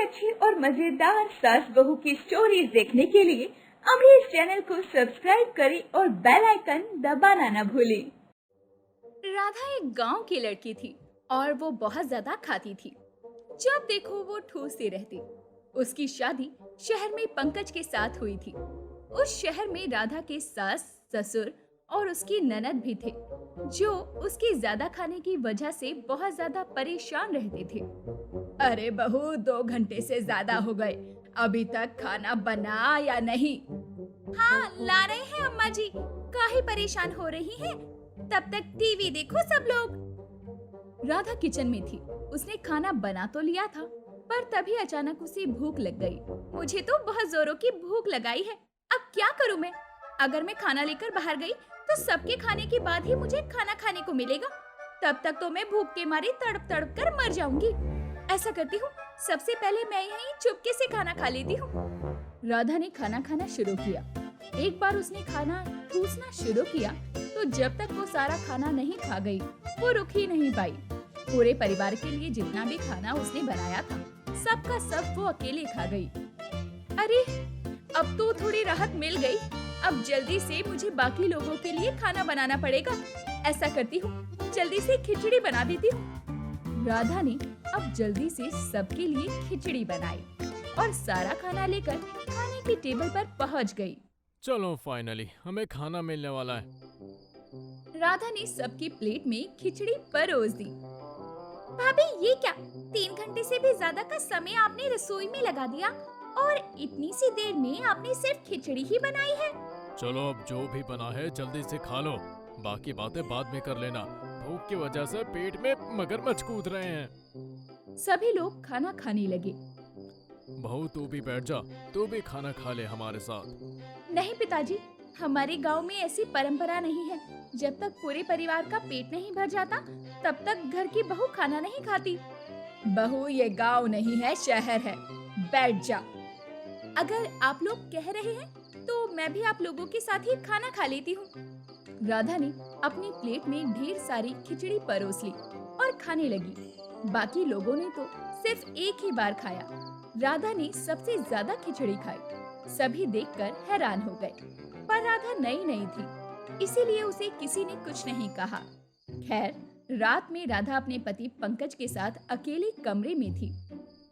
अच्छी और मजेदार सास बहू की स्टोरीज देखने के लिए अभी इस चैनल को सब्सक्राइब करें और बेल आइकन दबाना न भूलें। राधा एक गांव की लड़की थी और वो बहुत ज्यादा खाती थी। जब देखो वो ठूसती रहती। उसकी शादी शहर में पंकज के साथ हुई थी। उस शहर में राधा के सास, ससुर और उसकी ननद भी थे, जो उसके ज्यादा खाने की वजह से बहुत ज्यादा परेशान रहते थे। अरे बहू, 2 घंटे से ज्यादा हो गए, अभी तक खाना बना या नहीं? हाँ, ला रहे हैं अम्मा जी। काहे परेशान हो रही हैं? तब तक टीवी देखो सब लोग। राधा किचन में थी। उसने खाना बना तो लिया था, पर तभी अचानक उसे भूख लग गई। मुझे तो बहुत जोरों की भूख लगाई है, अब क्या करूं मैं? अगर मैं खाना लेकर बाहर गई तो सबके खाने के बाद ही मुझे खाना खाने को मिलेगा। तब तक तो मैं भूख के मारे तड़प तड़प कर मर जाऊंगी। ऐसा करती हूँ, सबसे पहले मैं यहीं चुपके से खाना खा लेती हूँ। राधा ने खाना खाना शुरू किया। एक बार उसने खाना ठूसना शुरू किया तो जब तक वो सारा खाना नहीं खा गई, वो रुक ही नहीं पाई। पूरे परिवार के लिए जितना भी खाना उसने बनाया था, सबका सब वो अकेले खा गई। अरे, अब तो थोड़ी राहत मिल गई। अब जल्दी से मुझे बाकी लोगों के लिए खाना बनाना पड़ेगा। ऐसा करती हूँ, जल्दी से खिचड़ी बना देती हूँ। राधा ने अब जल्दी से सबके लिए खिचड़ी बनाई और सारा खाना लेकर खाने की टेबल पर पहुँच गई। चलो, फाइनली हमें खाना मिलने वाला है। राधा ने सबकी प्लेट में खिचड़ी परोस दी। भाभी, ये क्या? 3 घंटे से भी ज्यादा का समय आपने रसोई में लगा दिया और इतनी सी देर में आपने सिर्फ खिचड़ी ही बनाई है। चलो, अब जो भी बना है जल्दी से खा लो, बाकी बातें बाद में कर लेना। भूख की वजह से पेट में मगरमच्छ कूद रहे हैं। सभी लोग खाना खाने लगे। बहू, तू भी बैठ जा, तू भी खाना खा ले हमारे साथ। नहीं पिताजी, हमारे गांव में ऐसी परंपरा नहीं है। जब तक पूरे परिवार का पेट नहीं भर जाता, तब तक घर की बहू खाना नहीं खाती। बहू, ये गांव नहीं है, शहर है। बैठ जा। अगर आप लोग कह रहे हैं तो मैं भी आप लोगों के साथ ही खाना खा लेती हूँ। राधा ने अपनी प्लेट में ढेर सारी खिचड़ी परोस ली और खाने लगी। बाकी लोगों ने तो सिर्फ एक ही बार खाया। राधा ने सबसे ज्यादा खिचड़ी खाई। सभी देखकर हैरान हो गए, पर राधा नई नहीं थी, इसीलिए उसे किसी ने कुछ नहीं कहा। खैर, रात में राधा अपने पति पंकज के साथ अकेले कमरे में थी।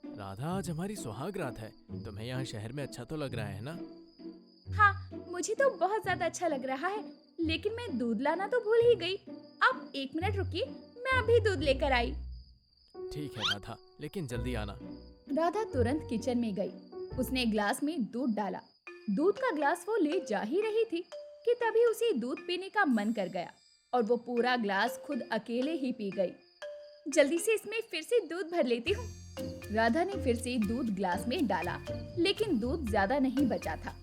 राधा, आज हमारी सुहाग रात है। तुम्हें यहाँ शहर में अच्छा तो लग रहा है ना? हाँ, मुझे तो बहुत ज्यादा अच्छा लग रहा है, लेकिन मैं दूध लाना तो भूल ही गई। आप 1 मिनट रुकिए, मैं अभी दूध लेकर आई। ठीक है राधा, लेकिन जल्दी आना। राधा तुरंत किचन में गई। उसने ग्लास में दूध डाला। दूध का ग्लास वो ले जा ही रही थी कि तभी उसे दूध पीने का मन कर गया और वो पूरा ग्लास खुद अकेले ही पी गई। जल्दी से इसमें फिर से दूध भर लेती हूँ। राधा ने फिर से दूध ग्लास में डाला, लेकिन दूध ज्यादा नहीं बचा था।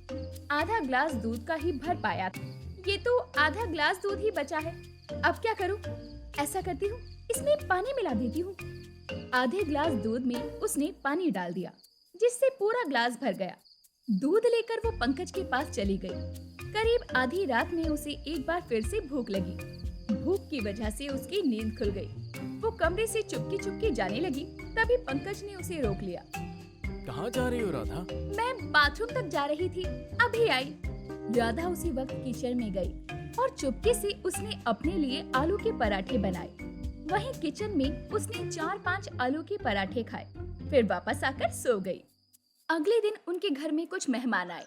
आधा ग्लास दूध का ही भर पाया था। ये तो आधा ग्लास दूध ही बचा है। अब क्या करूँ? ऐसा करती हूँ, इसमें पानी मिला देती हूँ। आधे ग्लास दूध में उसने पानी डाल दिया, जिससे पूरा ग्लास भर गया। दूध लेकर वो पंकज के पास चली गई। करीब आधी रात में उसे एक बार फिर से भूख लगी। भूख की वजह से उसकी नींद खुल गई। वो कमरे से चुपके चुपके जाने लगी, तभी पंकज ने उसे रोक लिया। कहाँ जा रही हो राधा? मैं बाथरूम तक जा रही थी, अभी आई। राधा उसी वक्त किचन में गई और चुपके से उसने अपने लिए आलू के पराठे बनाए। वहीं किचन में उसने 4-5 आलू के पराठे खाए, फिर वापस आकर सो गई। अगले दिन उनके घर में कुछ मेहमान आए।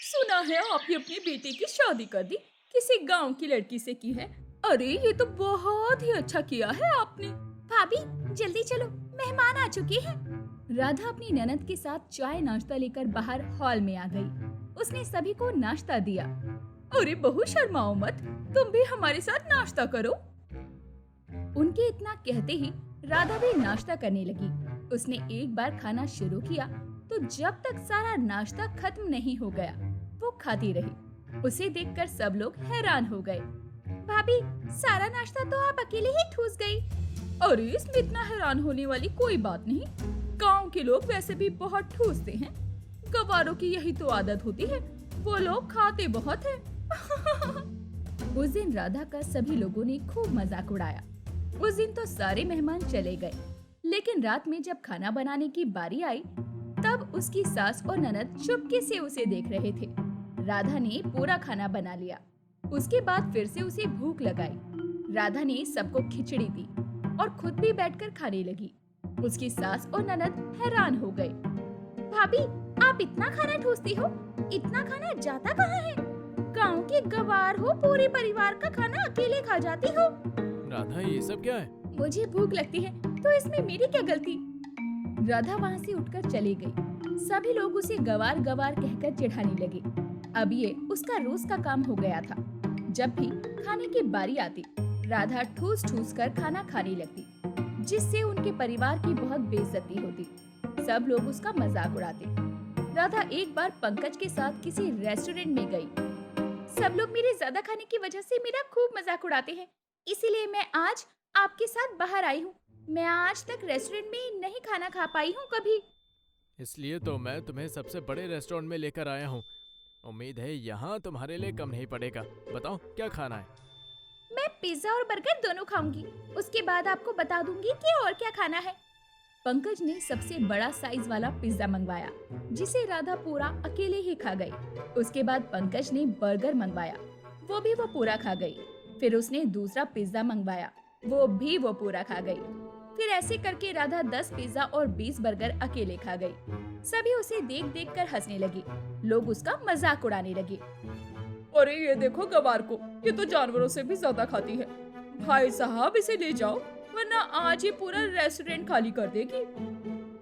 सुना है आपने अपनी बेटी की शादी कर दी, किसी गांव की लड़की से की है। अरे, ये तो बहुत ही अच्छा किया है आपने। भाभी, जल्दी चलो, मेहमान आ चुके हैं। राधा अपनी ननद के साथ चाय नाश्ता लेकर बाहर हॉल में आ गई। उसने सभी को नाश्ता दिया। अरे बहू, शर्माओ मत, तुम भी हमारे साथ नाश्ता करो। उनके इतना कहते ही राधा भी नाश्ता करने लगी। उसने एक बार खाना शुरू किया तो जब तक सारा नाश्ता खत्म नहीं हो गया, वो खाती रही। उसे देखकर सब लोग हैरान हो गए। भाभी, सारा नाश्ता तो आप अकेले ही ठूस गई। अरे, इसमें इतना हैरान होने वाली कोई बात नहीं। गांव के लोग वैसे भी बहुत ठूसते हैं। गवारों की यही तो आदत होती है, वो लोग खाते बहुत हैं। उस दिन राधा का सभी लोगों ने खूब मजाक उड़ाया। उस दिन तो सारे मेहमान चले गए, लेकिन रात में जब खाना बनाने की बारी आई तब उसकी सास और ननद चुपके से उसे देख रहे थे। राधा ने पूरा खाना बना लिया। उसके बाद फिर से उसे भूख लगाई। राधा ने सबको खिचड़ी दी और खुद भी बैठकर खाने लगी। उसकी सास और ननद हैरान हो गए। भाभी, आप इतना खाना ठूसती हो? इतना खाना जाता कहाँ है? गांव की गवार हो, पूरे परिवार का खाना अकेले खा जाती हो। राधा, ये सब क्या है? मुझे भूख लगती है तो इसमें मेरी क्या गलती? राधा वहाँ से उठकर चली गई। सभी लोग उसे गवार गवार कहकर चिढ़ाने लगे। अब ये उसका रोज का काम हो गया था। जब भी खाने की बारी आती, राधा ठूस ठूस कर खाना खाने लगती, जिससे उनके परिवार की बहुत बेइज्जती होती। सब लोग उसका मजाक उड़ाते। राधा एक बार पंकज के साथ किसी रेस्टोरेंट में गई। सब लोग मेरे ज्यादा खाने की वजह से मेरा खूब मजाक उड़ाते हैं, इसीलिए मैं आज आपके साथ बाहर आई हूँ। मैं आज तक रेस्टोरेंट में नहीं खाना खा पाई हूँ कभी। इसलिए तो मैं तुम्हें सबसे बड़े रेस्टोरेंट में लेकर आया हूँ। उम्मीद है यहाँ तुम्हारे लिए कम नहीं पड़ेगा। बताओ क्या खाना है? मैं पिज्जा और बर्गर दोनों खाऊंगी। उसके बाद आपको बता दूंगी कि और क्या खाना है। पंकज ने सबसे बड़ा साइज वाला पिज्जा मंगवाया, जिसे राधा पूरा अकेले ही खा गई। उसके बाद पंकज ने बर्गर मंगवाया, वो भी वो पूरा खा गई। फिर उसने दूसरा पिज्जा मंगवाया, वो भी वो पूरा खा गई। फिर ऐसे करके राधा 10 पिज्जा और 20 बर्गर अकेले खा गई। सभी उसे देख देख कर हंसने लगे। लोग उसका मजाक उड़ाने लगे। अरे ये देखो गवार को, ये तो जानवरों से भी ज्यादा खाती है। भाई साहब, इसे ले जाओ वरना आज ये पूरा रेस्टोरेंट खाली कर देगी।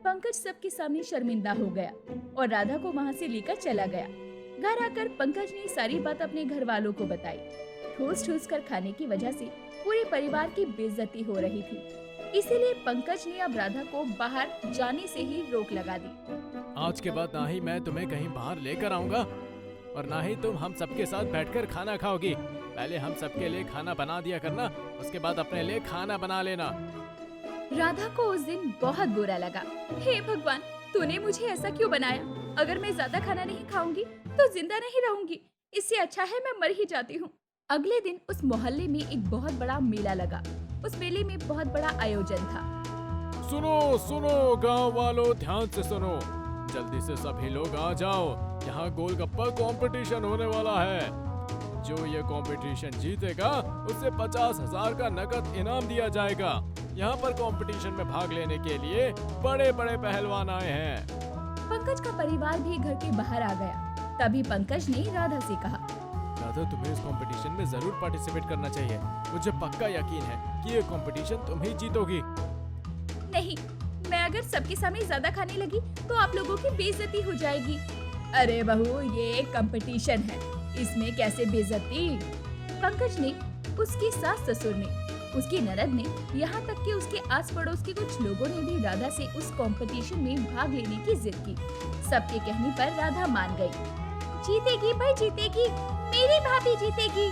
पंकज सबके सामने शर्मिंदा हो गया और राधा को वहाँ से लेकर चला गया। घर आकर पंकज ने सारी बात अपने घर वालों को बताई। ठूस ठूस कर खाने की वजह से पूरे परिवार की बेइज्जती हो रही थी, इसीलिए पंकज ने अब राधा को बाहर जाने से ही रोक लगा दी। आज के बाद ना ही मैं तुम्हें कहीं बाहर लेकर आऊंगा और ना ही तुम हम सबके साथ बैठकर खाना खाओगी। पहले हम सबके लिए खाना बना दिया करना, उसके बाद अपने लिए खाना बना लेना। राधा को उस दिन बहुत बुरा लगा। हे भगवान, तूने मुझे ऐसा क्यों बनाया? अगर मैं ज्यादा खाना नहीं खाऊंगी तो जिंदा नहीं रहूंगी। इससे अच्छा है मैं मर ही जाती हूँ। अगले दिन उस मोहल्ले में एक बहुत बड़ा मेला लगा। उस मेले में बहुत बड़ा आयोजन था। सुनो सुनो गांव वालों, ध्यान से सुनो। जल्दी से सभी लोग आ जाओ, यहाँ गोलगप्पा कंपटीशन होने वाला है। जो ये कंपटीशन जीतेगा उसे 50,000 का नकद इनाम दिया जाएगा। यहाँ पर कंपटीशन में भाग लेने के लिए बड़े बड़े पहलवान आए हैं। पंकज का परिवार भी घर के बाहर आ गया। तभी पंकज ने राधा से कहा, राधा, तुम्हें इस कंपटीशन में जरूर पार्टिसिपेट करना चाहिए। मुझे पक्का यकीन है कि ये कंपटीशन तुम ही जीतोगी। नहीं, मैं अगर सबके सामने ज्यादा खाने लगी तो आप लोगों की बेइज्जती हो जाएगी। अरे बहू, ये एक कंपटीशन है, इसमें कैसे बेइज्जती? पंकज ने, उसकी सास ससुर ने, उसकी ननद ने, यहाँ तक कि उसके आस पड़ोस के कुछ लोगों ने भी राधा से उस कंपटीशन में भाग लेने की जिद की। सबके कहने पर राधा मान गई। जीतेगी भाई जीतेगी, मेरी भाभी जीतेगी।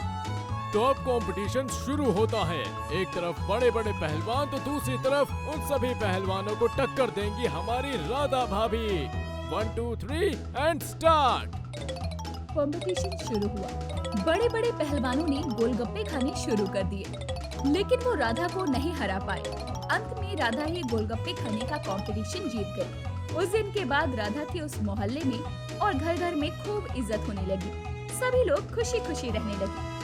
तो अब कंपटीशन शुरू होता है। एक तरफ बड़े बड़े पहलवान तो दूसरी तरफ उन सभी पहलवानों को टक्कर देंगी हमारी राधा भाभी। 1 2 3 एंड स्टार्ट। कंपटीशन शुरू हुआ। बड़े बड़े पहलवानों ने गोलगप्पे खाने शुरू कर दिए, लेकिन वो राधा को नहीं हरा पाए। अंत में राधा ही गोलगप्पे खाने का कंपटीशन जीत गई। उस दिन के बाद राधा की उस मोहल्ले में और घर घर में खूब इज्जत होने लगी। सभी लोग खुशी खुशी रहने लगे।